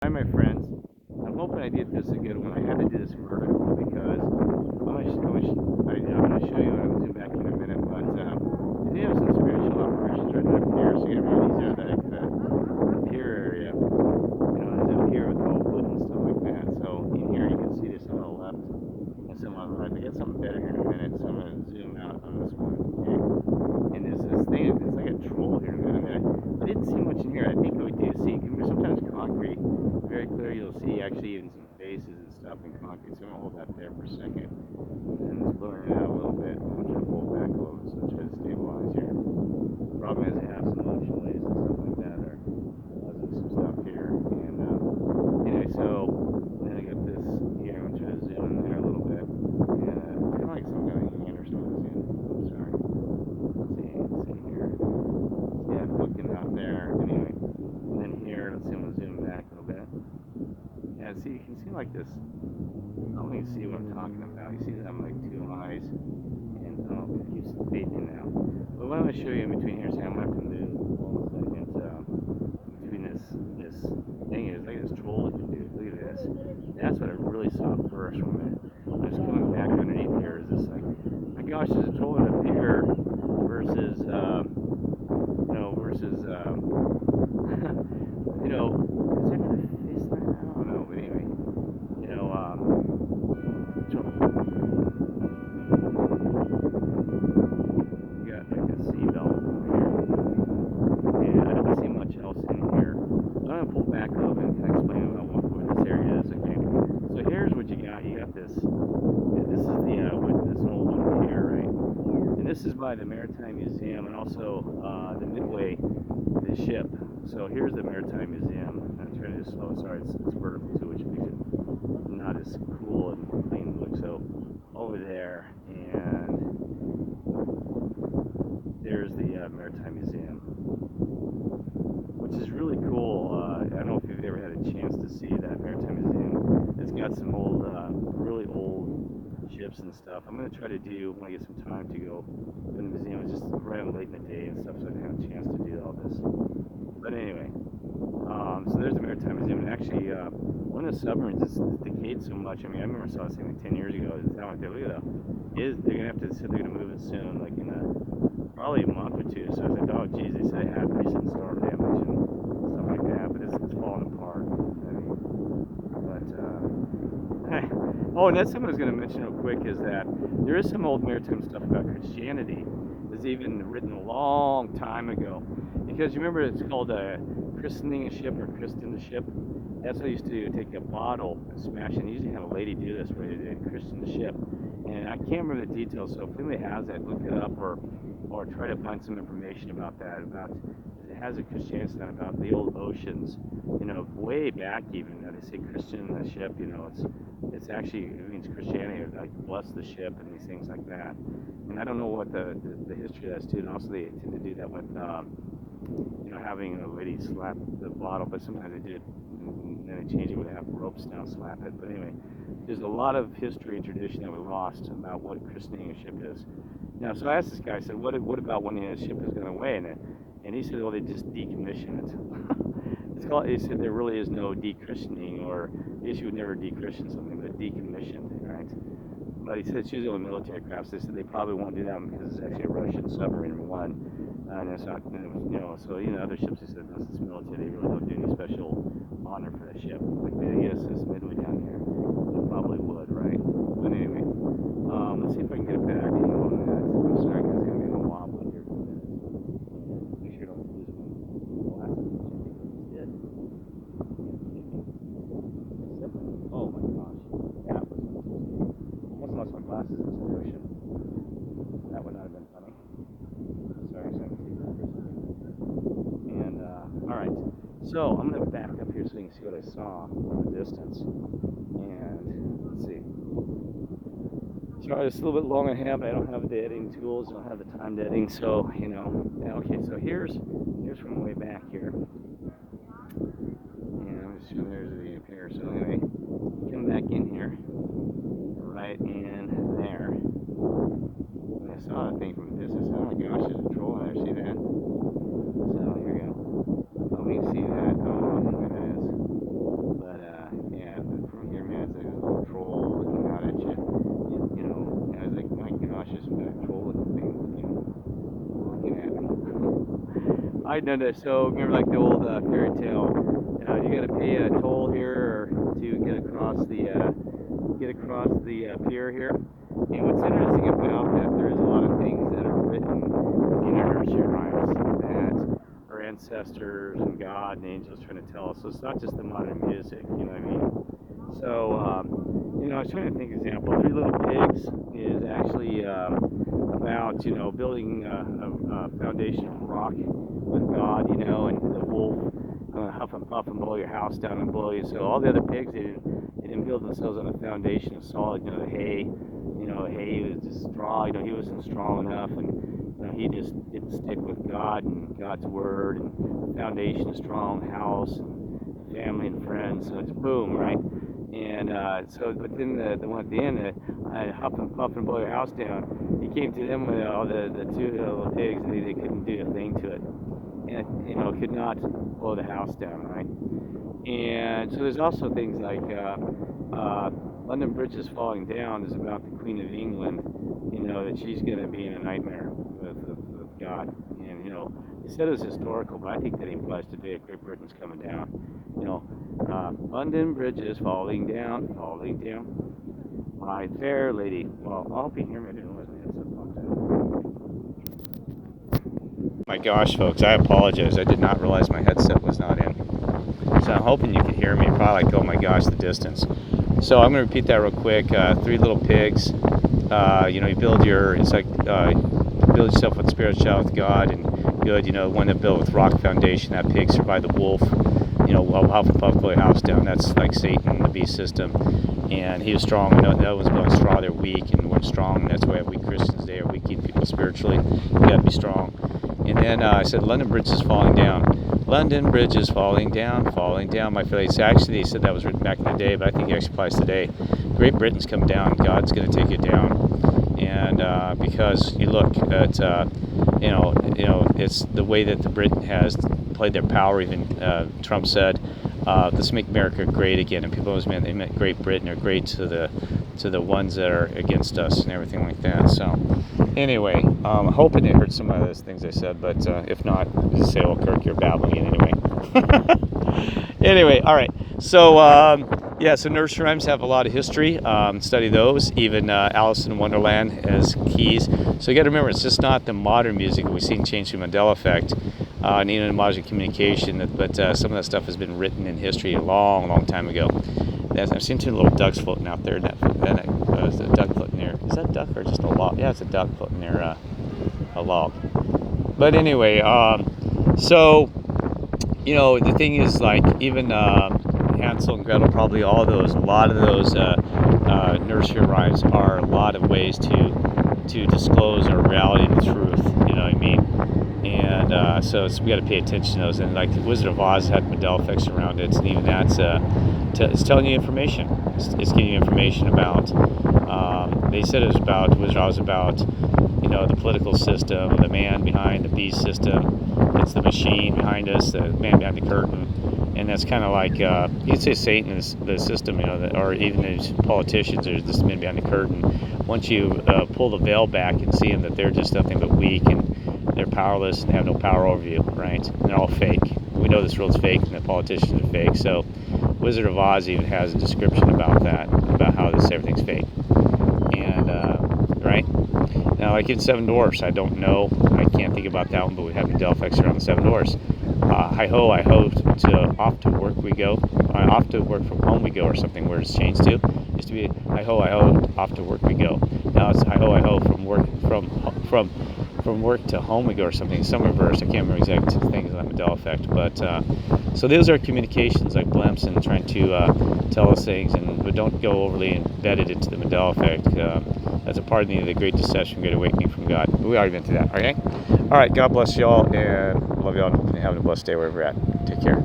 Hi, my friends. I'm hoping I did this a good one. I had to do this vertical because I'm gonna show you. I'll zoom back in a minute, but I do have some spiritual operations right up here. So you have these are like the pier area. There's a pier with all wood and stuff like that. So in here you can see this on the left and some on the right. I get something better here in a minute, so I'm gonna zoom out on this one. Okay. And there's this thing. It's like a troll here. I didn't see much in here. I think what we do see, sometimes concrete, very clear. You'll see actually even some faces and stuff in concrete. So I'm gonna hold that there for a second, and it's blurring it out a little bit. I'm trying to pull it back a little bit so it's try to stabilize here. Problem is, it has some motion waves and stuff like that, or causing some stuff here. And anyway, so then I got this here. I'm trying to zoom in there a little bit, and it's kind of like some kind of hand or something. I'm sorry. Let's see here. Yeah, I'm looking out there. Anyway, and then here, let's see. I'm gonna zoom back a little bit. Yeah, see, you can see like this. I don't even see what I'm talking about. You see that I'm like two eyes, and it keeps fading now. But what I'm gonna show you in between here, Sam, I'm gonna have to move almost a second. Between this thing is like this troll that you do. Look at this. That's what I really saw first from it. I'm just coming back underneath here. Is this like, my gosh, there's a troll up here versus versus is it the face line? I don't know, but anyway, we got like a seatbelt over here, and I don't see much else in here. I'm gonna pull back a little bit and kind of explain about what this area is. Okay, so here's what you got. You got this. This is this old one here, right? And this is by the Maritime Museum and also the Midway, the ship. So here's the Maritime Museum. I'm trying to slow. Sorry, it's vertical too, which makes it not as cool and clean look. So over there, and there's the Maritime Museum, which is really cool. I don't know if you've ever had a chance to see that Maritime Museum. It's got some old, really old ships and stuff. I'm gonna try to do when I get some time to go to the museum. It's just right late in the day and stuff, so I didn't have a chance to do all this. But anyway, so there's the Maritime Museum, and actually, one of the submarines is decayed so much. I mean, I remember I saw this thing like 10 years ago. It's down like that. Look at that. They're gonna have to say they're gonna move it soon, like in probably a month or two. So I said, oh, geez, they said they had recent storm damage and stuff like that, but it's falling apart. I mean, but oh, and that's something I was gonna mention real quick is that there is some old maritime stuff about Christianity. It was even written a long time ago. Because you remember it's called christening a ship or christen the ship. That's what I used to do. Take a bottle and smash it. And usually have a lady do this where they christen the ship. And I can't remember the details, so if anybody has that, look it up or try to find some information about that. About it has a Christianity about the old oceans. Way back even. They say Christian the ship. It's actually it means Christianity, like bless the ship and these things like that. And I don't know what the history of that is too. And also they tend to do that with having a lady slap the bottle, but sometimes they did, and then they change it, would have ropes now slap it. But anyway, there's a lot of history and tradition that we lost about what christening a ship is. Now, so I asked this guy, I said, what about when the ship is going away? And he said, well, they just decommission it. He said there really is no dechristening, or I guess you would never dechristen something, but decommissioned, right? But he said it's usually on military crafts. They said they probably won't do that because it's actually a Russian submarine, number one. And it's not, so, other ships, they said, unless it's military, they really don't do any special honor for that ship. Like, I guess this Midway down here, they probably would, right? But anyway, let's see if I can get it back on that. I'm sorry, because it's going to be a little wobbly here for a minute. Make sure I don't lose my glasses, which I think I just did. Oh my gosh, that was almost lost my glasses into the ocean. That would not have been funny. Sorry, and all right, so I'm gonna back up here so you can see what I saw from a distance. And let's see. Sorry, it's a little bit long and a half. I don't have the editing tools. I don't have the timed editing. So yeah, okay. So here's from way back here. And I'm just showing there's the appear. So anyway, come back in here, right in there. And I saw a thing from a distance. Oh my gosh, there's a troll in there. See that? So here we go. Oh, we can see that. Oh, look at that is. right? No. So remember, like the old fairy tale. You got to pay a toll here or to get across the pier here. And what's interesting about that, there's a lot of things that are written in our nursery rhymes that our ancestors and God and angels trying to tell us. So it's not just the modern music, you know what I mean? So, I was trying to think example. Three Little Pigs is actually about, building a foundation of rock with God, and the wolf huff and puff and blow your house down and blow you. So all the other pigs, they didn't build themselves on a foundation of solid, the hay. Hay was just straw. He wasn't strong enough, and he just didn't stick with God and God's word and foundation, a strong house, and family and friends. So it's boom, right? And but then the one at the end, huff and puff and blow your house down. He came to them with all the two little pigs, and they couldn't do a thing to it, and could not blow the house down, right? And so there's also things like London Bridge is falling down is about the Queen of England, that she's going to be in a nightmare with God. And, they said it was historical, but I think that implies today Great Britain's coming down. London Bridge is falling down, my fair lady. Well, I'll be here. Maybe my gosh, folks, I apologize. I did not realize my headset was not in. So I'm hoping you can hear me. Probably like, oh my gosh, the distance. So I'm going to repeat that real quick. Three Little Pigs. You build build yourself with spiritual child with God, and good. One that built with rock foundation. That pig survived the wolf. Huff and puff blow your house down. That's like Satan, the beast system. And he was strong. No one's building straw. They're weak, and we're strong. And that's why we Christians today are weak people spiritually. You got to be strong. And then I said, London Bridge is falling down. London Bridge is falling down, my faith. Actually, they said that was written back in the day, but I think it actually applies today. Great Britain's coming down. God's going to take it down. And because you look at, it's the way that the Britain has played their power. Even Trump said, let's make America great again. And people always meant they meant Great Britain or great to the ones that are against us and everything like that. So anyway, I'm hoping they heard some of those things I said, but if not, just say, well, Kirk, you're babbling it anyway. Anyway, all right. So so nursery rhymes have a lot of history. Study those. Even Alice in Wonderland has keys. So you got to remember, it's just not the modern music that we've seen change through Mandela effect. And even in modern communication, but some of that stuff has been written in history a long, long time ago. I've seen two little ducks floating out there. There's a duck floating there. Is that a duck or just a log? Yeah, it's a duck floating near a log. But anyway, so the thing is, like, even Hansel and Gretel, probably a lot of those nursery rhymes are a lot of ways to disclose our reality and truth. You know what I mean? And so we got to pay attention to those. And like the Wizard of Oz had Mandela effects around it, and even that's it's telling you information. It's giving you information about. They said it was about Wizard of Oz about the political system, the man behind the beast system. It's the machine behind us, the man behind the curtain, and that's kind of like you could say Satan is the system, or even these politicians are this man behind the curtain. Once you pull the veil back and see them that they're just nothing but weak and they're powerless and have no power over you, right? And they're all fake. We know this world's fake and the politicians are fake. So Wizard of Oz even has a description about that, about how everything's fake. And right now, like in Seven Dwarfs, I don't know, I can't think about that one, but we have Mandela effects around the Seven Dwarfs. Hi ho, I ho, off to work we go. Off to work from home we go, or something where it's changed to. It used to be hi ho, off to work we go. Now it's hi ho, from work to home we go, or something. Some reverse. I can't remember exact things on the Mandela effect, but so those are communications like Blemson trying to tell us things, but don't go overly embedded into the Mandela effect. That's a part of the Great Deception, Great Awakening from God. But we already been through that. Okay. All right. God bless y'all, and love y'all, and having a blessed day wherever you're at. Take care.